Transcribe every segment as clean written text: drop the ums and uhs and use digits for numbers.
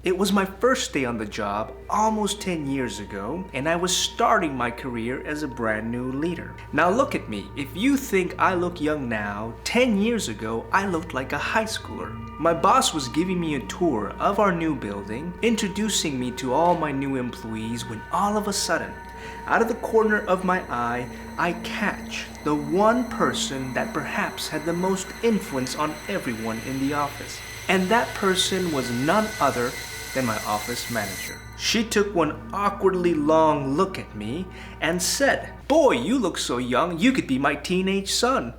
It was my first day on the job almost 10 years ago, and I was starting my career as a brand new leader. Now look at me. If you think I look young now, 10 years ago I looked like a high schooler. My boss was giving me a tour of our new building, introducing me to all my new employees when all of a sudden, out of the corner of my eye, I catch the one person that perhaps had the most influence on everyone in the office. And that person was none other than my office manager. She took one awkwardly long look at me and said, "Boy, you look so young, you could be my teenage son."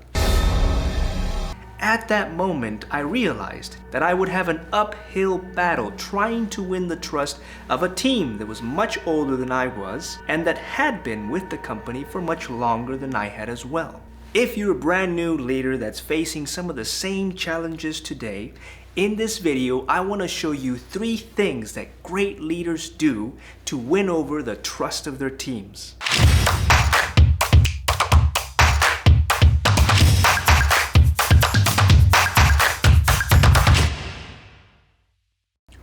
At that moment, I realized that I would have an uphill battle trying to win the trust of a team that was much older than I was and that had been with the company for much longer than I had as well. If you're a brand new leader that's facing some of the same challenges today, in this video, I want to show you 3 things that great leaders do to win over the trust of their teams.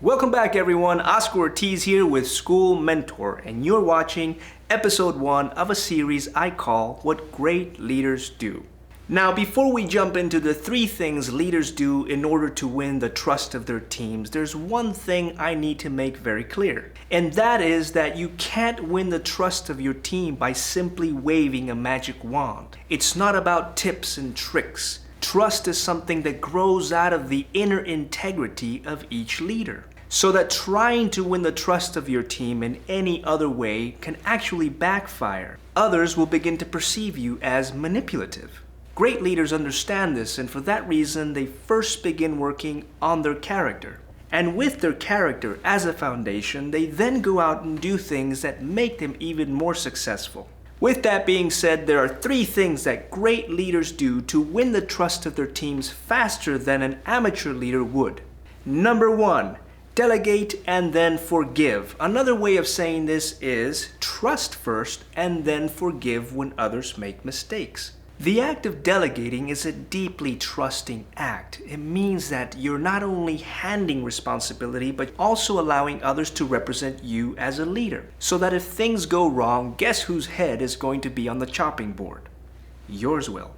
Welcome back everyone, Oscar Ortiz here with School Mentor, and you're watching episode 1 of a series I call What Great Leaders Do. Now, before we jump into the 3 things leaders do in order to win the trust of their teams, there's one thing I need to make very clear. And that is that you can't win the trust of your team by simply waving a magic wand. It's not about tips and tricks. Trust is something that grows out of the inner integrity of each leader. So that trying to win the trust of your team in any other way can actually backfire. Others will begin to perceive you as manipulative. Great leaders understand this, and for that reason, they first begin working on their character. And with their character as a foundation, they then go out and do things that make them even more successful. With that being said, there are 3 things that great leaders do to win the trust of their teams faster than an amateur leader would. Number 1, delegate and then forgive. Another way of saying this is trust first and then forgive when others make mistakes. The act of delegating is a deeply trusting act. It means that you're not only handing responsibility, but also allowing others to represent you as a leader. So that if things go wrong, guess whose head is going to be on the chopping board? Yours will.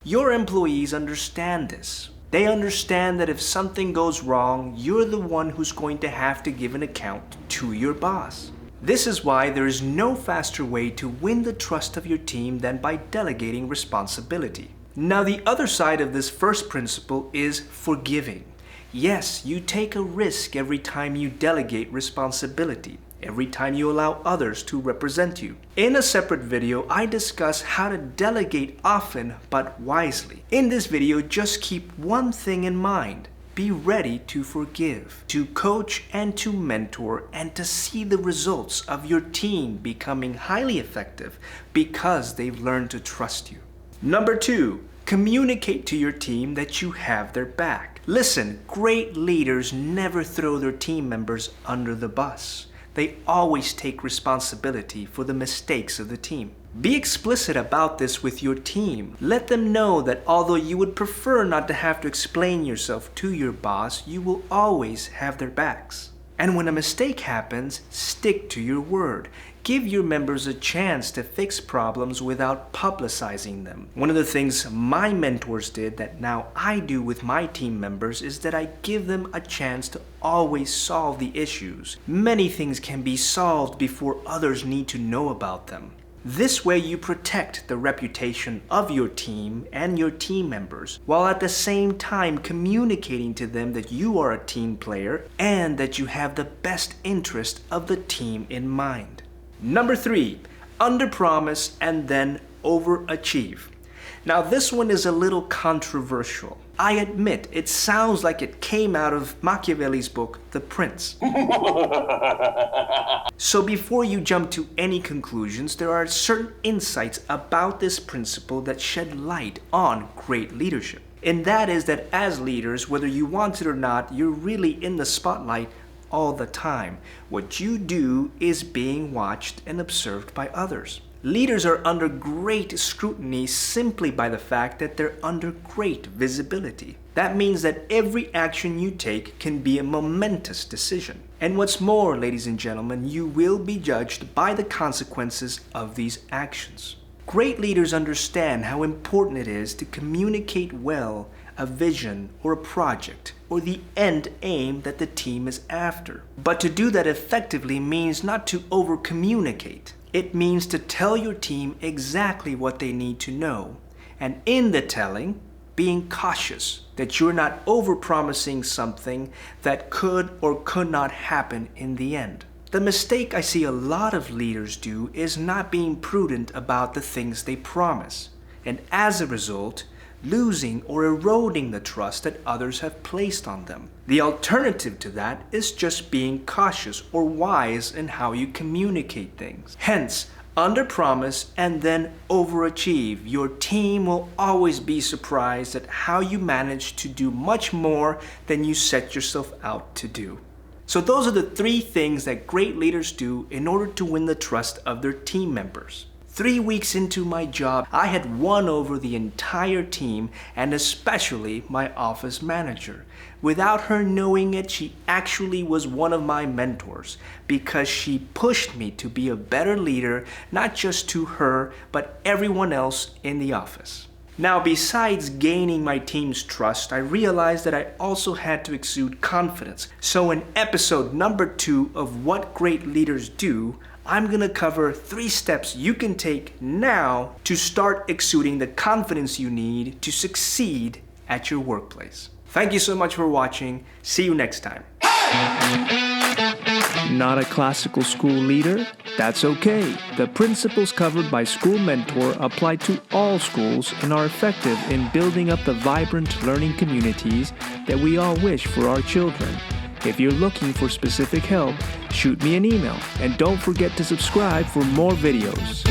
Your employees understand this. They understand that if something goes wrong, you're the one who's going to have to give an account to your boss. This is why there is no faster way to win the trust of your team than by delegating responsibility. Now, the other side of this first principle is forgiving. Yes, you take a risk every time you delegate responsibility, every time you allow others to represent you. In a separate video, I discuss how to delegate often but wisely. In this video, just keep one thing in mind. Be ready to forgive, to coach and to mentor, and to see the results of your team becoming highly effective because they've learned to trust you. Number 2, communicate to your team that you have their back. Listen, great leaders never throw their team members under the bus. They always take responsibility for the mistakes of the team. Be explicit about this with your team. Let them know that although you would prefer not to have to explain yourself to your boss, you will always have their backs. And when a mistake happens, stick to your word. Give your members a chance to fix problems without publicizing them. One of the things my mentors did that now I do with my team members is that I give them a chance to always solve the issues. Many things can be solved before others need to know about them. This way you protect the reputation of your team and your team members, while at the same time communicating to them that you are a team player and that you have the best interest of the team in mind. Number 3, underpromise and then overachieve. Now this one is a little controversial. I admit it sounds like it came out of Machiavelli's book, The Prince. So before you jump to any conclusions, there are certain insights about this principle that shed light on great leadership. And that is that as leaders, whether you want it or not, you're really in the spotlight all the time. What you do is being watched and observed by others. Leaders are under great scrutiny simply by the fact that they're under great visibility. That means that every action you take can be a momentous decision. And what's more, ladies and gentlemen, you will be judged by the consequences of these actions. Great leaders understand how important it is to communicate well a vision or a project or the end aim that the team is after. But to do that effectively means not to over-communicate. It means to tell your team exactly what they need to know. And in the telling, being cautious that you're not over-promising something that could or could not happen in the end. The mistake I see a lot of leaders do is not being prudent about the things they promise, and as a result, losing or eroding the trust that others have placed on them. The alternative to that is just being cautious or wise in how you communicate things. Hence, under-promise and then overachieve. Your team will always be surprised at how you manage to do much more than you set yourself out to do. So those are the 3 things that great leaders do in order to win the trust of their team members. 3 weeks into my job, I had won over the entire team and especially my office manager. Without her knowing it, she actually was one of my mentors because she pushed me to be a better leader, not just to her, but everyone else in the office. Now, besides gaining my team's trust, I realized that I also had to exude confidence. So in episode number 2 of What Great Leaders Do, I'm gonna cover 3 steps you can take now to start exuding the confidence you need to succeed at your workplace. Thank you so much for watching. See you next time. Not a classical school leader? That's okay. The principles covered by School Mentor apply to all schools and are effective in building up the vibrant learning communities that we all wish for our children. If you're looking for specific help, shoot me an email and don't forget to subscribe for more videos.